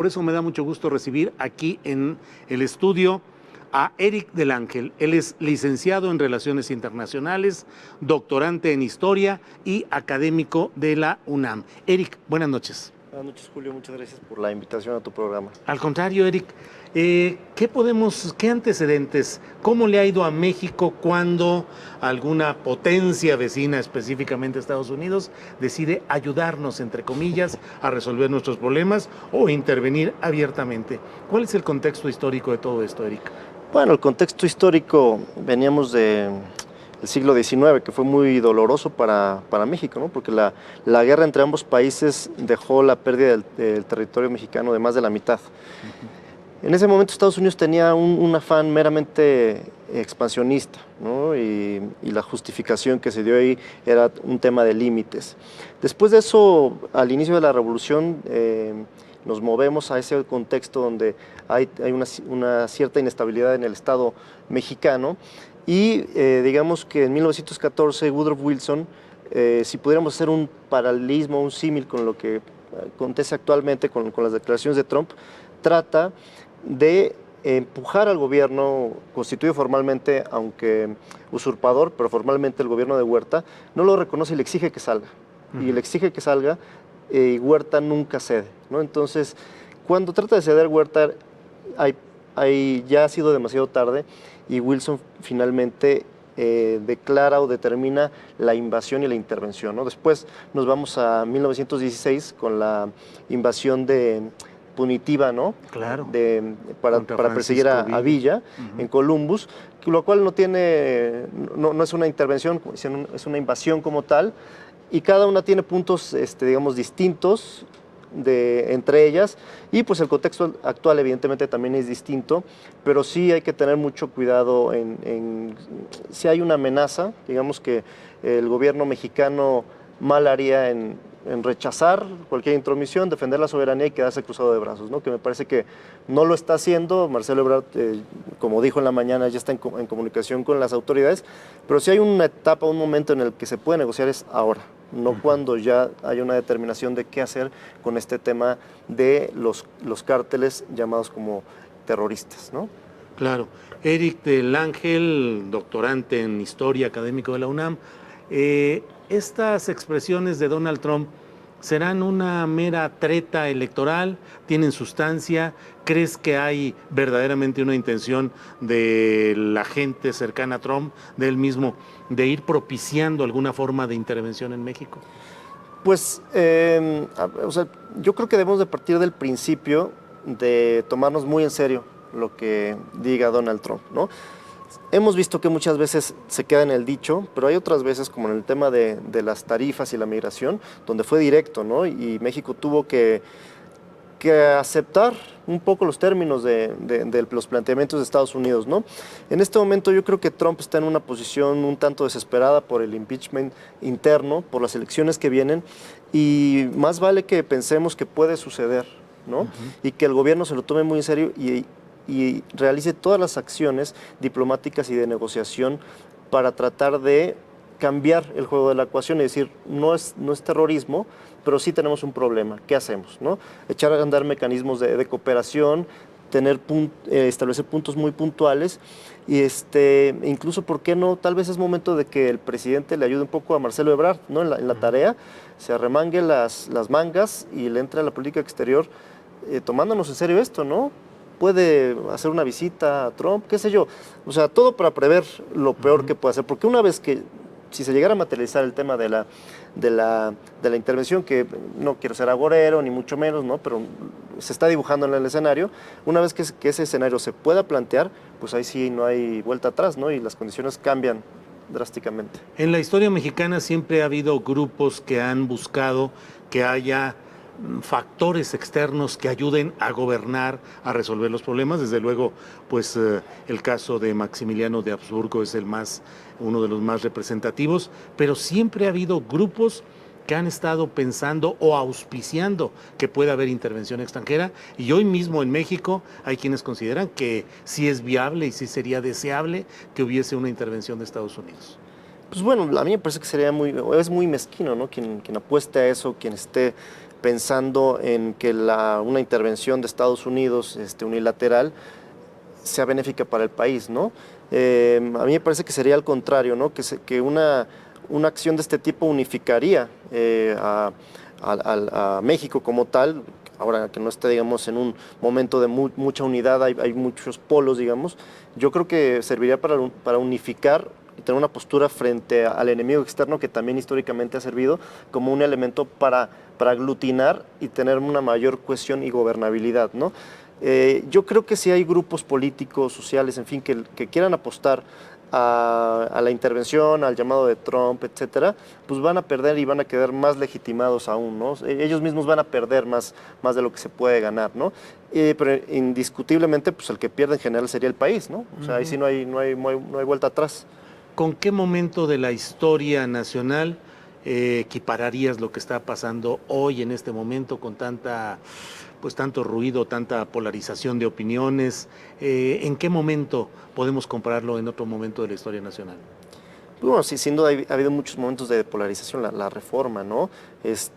Por eso me da mucho gusto recibir aquí en el estudio a Eric del Ángel. Él es licenciado en Relaciones Internacionales, doctorante en Historia y académico de la UNAM. Eric, buenas noches. Buenas noches, Julio. Muchas gracias por la invitación a tu programa. Al contrario, Eric, qué antecedentes, cómo le ha ido a México cuando alguna potencia vecina, específicamente Estados Unidos, decide ayudarnos, entre comillas, a resolver nuestros problemas o intervenir abiertamente? ¿Cuál es el contexto histórico de todo esto, Eric? Bueno, el contexto histórico, veníamos del siglo XIX, que fue muy doloroso para México, ¿no? Porque la guerra entre ambos países dejó la pérdida del territorio mexicano de más de la mitad. En ese momento Estados Unidos tenía un afán meramente expansionista, ¿no? Y la justificación que se dio ahí era un tema de límites. Después de eso, al inicio de la revolución, nos movemos a ese contexto donde hay una cierta inestabilidad en el Estado mexicano y digamos que en 1914 Woodrow Wilson, si pudiéramos hacer un paralelismo, un símil con lo que acontece actualmente con las declaraciones de Trump, trata de empujar al gobierno constituido formalmente, aunque usurpador, pero formalmente el gobierno de Huerta, no lo reconoce y le exige que salga. Y le exige que salga y Huerta nunca cede, ¿no? Entonces, cuando trata de ceder Huerta, ya ha sido demasiado tarde y Wilson finalmente declara o determina la invasión y la intervención, ¿no? Después nos vamos a 1916 con la invasión punitiva, ¿no? Claro. Para perseguir a Villa en Columbus, lo cual no es una intervención, es una invasión como tal, y cada una tiene puntos, digamos, distintos entre ellas, y pues el contexto actual evidentemente también es distinto, pero sí hay que tener mucho cuidado si hay una amenaza, digamos que el gobierno mexicano mal haría en rechazar cualquier intromisión, defender la soberanía y quedarse cruzado de brazos, ¿no? Que me parece que no lo está haciendo. Marcelo Ebrard, como dijo en la mañana, ya está en comunicación con las autoridades, pero si hay una etapa, un momento en el que se puede negociar es ahora, no cuando ya hay una determinación de qué hacer con este tema de los cárteles llamados como terroristas, ¿no? Claro. Eric del Ángel, doctorante en Historia, académico de la UNAM. Estas expresiones de Donald Trump, ¿serán una mera treta electoral? ¿Tienen sustancia? ¿Crees que hay verdaderamente una intención de la gente cercana a Trump, de él mismo, de ir propiciando alguna forma de intervención en México? Pues, yo creo que debemos de partir del principio de tomarnos muy en serio lo que diga Donald Trump, ¿no? Hemos visto que muchas veces se queda en el dicho, pero hay otras veces, como en el tema de las tarifas y la migración, donde fue directo, ¿no? Y México tuvo que aceptar un poco los términos de los planteamientos de Estados Unidos, ¿no? En este momento yo creo que Trump está en una posición un tanto desesperada por el impeachment interno, por las elecciones que vienen, y más vale que pensemos que puede suceder, ¿no? Y que el gobierno se lo tome muy en serio y realice todas las acciones diplomáticas y de negociación para tratar de cambiar el juego de la ecuación y decir, no es terrorismo, pero sí tenemos un problema, ¿qué hacemos, no? Echar a andar mecanismos de cooperación, establecer puntos muy puntuales y incluso, ¿por qué no? Tal vez es momento de que el presidente le ayude un poco a Marcelo Ebrard, ¿no? En la tarea, se arremangue las mangas y le entre a la política exterior tomándonos en serio esto, ¿no? Puede hacer una visita a Trump, qué sé yo, o sea, todo para prever lo peor que puede hacer, porque una vez que, si se llegara a materializar el tema de la intervención, que no quiero ser agorero, ni mucho menos, ¿no? Pero se está dibujando en el escenario, una vez que ese escenario se pueda plantear, pues ahí sí no hay vuelta atrás, ¿no? Y las condiciones cambian drásticamente. En la historia mexicana siempre ha habido grupos que han buscado que haya factores externos que ayuden a gobernar, a resolver los problemas. Desde luego, pues el caso de Maximiliano de Habsburgo es uno de los más representativos, pero siempre ha habido grupos que han estado pensando o auspiciando que pueda haber intervención extranjera, y hoy mismo en México hay quienes consideran que sí es viable y sí sería deseable que hubiese una intervención de Estados Unidos. Pues bueno, a mí me parece que es muy mezquino, ¿no? Quien apueste a eso, quien esté pensando en que una intervención de Estados Unidos unilateral sea benéfica para el país, ¿no? A mí me parece que sería al contrario, ¿no? Que una acción de este tipo unificaría a México como tal. Ahora que no esté, digamos, en un momento de mucha unidad, hay muchos polos, digamos. Yo creo que serviría para unificar y tener una postura frente al enemigo externo, que también históricamente ha servido como un elemento para aglutinar y tener una mayor cohesión y gobernabilidad, ¿no? Yo creo que si hay grupos políticos, sociales, en fin, que quieran apostar a la intervención, al llamado de Trump, etcétera, pues van a perder y van a quedar más legitimados aún, ¿no? Ellos mismos van a perder más de lo que se puede ganar, ¿no? Pero indiscutiblemente, pues el que pierde en general sería el país, ¿no? O sea, ahí sí no hay vuelta atrás. ¿Con qué momento de la historia nacional equipararías lo que está pasando hoy en este momento con tanto ruido, tanta polarización de opiniones? ¿En qué momento podemos compararlo en otro momento de la historia nacional? Bueno, sí, sin duda ha habido muchos momentos de polarización, la reforma, ¿no?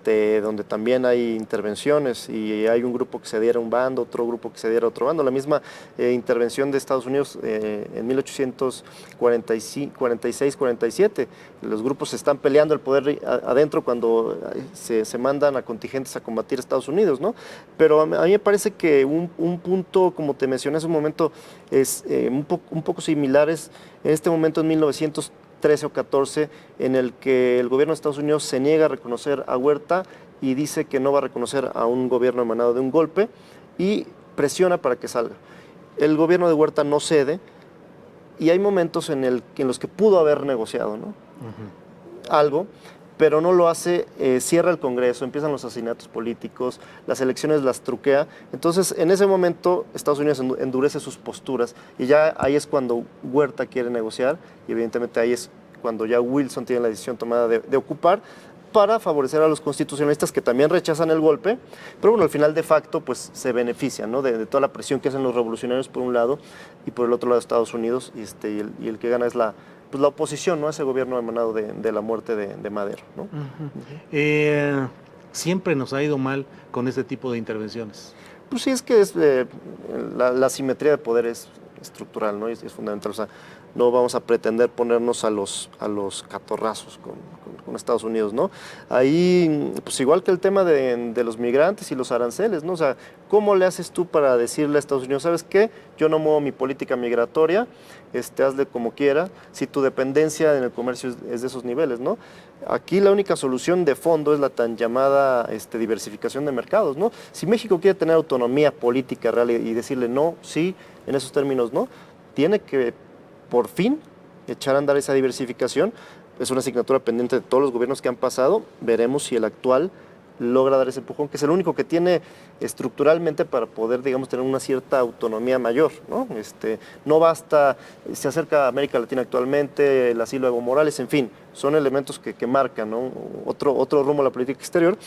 Donde también hay intervenciones y hay un grupo que se adhiera a un bando, otro grupo que se adhiera a otro bando. La misma intervención de Estados Unidos en 1846-47, los grupos se están peleando el poder adentro cuando se mandan a contingentes a combatir a Estados Unidos, ¿no? Pero a mí me parece que un punto, como te mencioné hace un momento, es un poco similares en este momento en 1913 o 14, en el que el gobierno de Estados Unidos se niega a reconocer a Huerta y dice que no va a reconocer a un gobierno emanado de un golpe y presiona para que salga. El gobierno de Huerta no cede y hay momentos en los que pudo haber negociado, ¿no? Algo, pero no lo hace, cierra el Congreso, empiezan los asesinatos políticos, las elecciones las truquea. Entonces, en ese momento, Estados Unidos endurece sus posturas y ya ahí es cuando Huerta quiere negociar y evidentemente ahí es cuando ya Wilson tiene la decisión tomada de ocupar para favorecer a los constitucionalistas que también rechazan el golpe, pero bueno, al final de facto pues se benefician, ¿no? de toda la presión que hacen los revolucionarios por un lado y por el otro lado Estados Unidos y el que gana es la oposición, ¿no? A ese gobierno emanado de la muerte de Madero, ¿no? Siempre nos ha ido mal con este tipo de intervenciones. Pues sí, es que la simetría de poder es estructural, ¿no? Es fundamental. O sea, no vamos a pretender ponernos a los catorrazos con Estados Unidos, ¿no? Ahí, pues igual que el tema de los migrantes y los aranceles, ¿no? O sea, ¿cómo le haces tú para decirle a Estados Unidos, ¿sabes qué? Yo no muevo mi política migratoria, hazle como quiera, si tu dependencia en el comercio es de esos niveles, ¿no? Aquí la única solución de fondo es la tan llamada diversificación de mercados, ¿no? Si México quiere tener autonomía política real y decirle no, sí, en esos términos no, tiene que por fin echar a andar esa diversificación. Es una asignatura pendiente de todos los gobiernos que han pasado. Veremos si el actual logra dar ese empujón, que es el único que tiene estructuralmente para poder, digamos, tener una cierta autonomía mayor, ¿no? No basta, se acerca a América Latina actualmente, el asilo de Evo Morales, en fin, son elementos que marcan, ¿no? otro rumbo a la política exterior,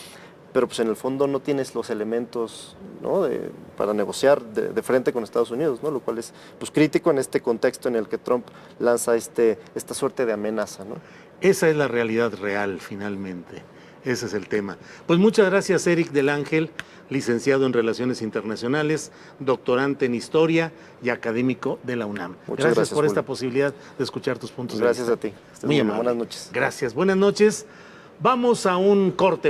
pero pues en el fondo no tienes los elementos, ¿no? para negociar de frente con Estados Unidos, ¿no? Lo cual es pues crítico en este contexto en el que Trump lanza esta suerte de amenaza, ¿no? Esa es la realidad real, finalmente. Ese es el tema. Pues muchas gracias, Eric del Ángel, licenciado en Relaciones Internacionales, doctorante en Historia y académico de la UNAM. Muchas gracias por esta Julio. posibilidad de escuchar tus puntos Gracias de vista. a ti. Muy amable. Buenas noches. Gracias. Buenas noches. Vamos a un corte.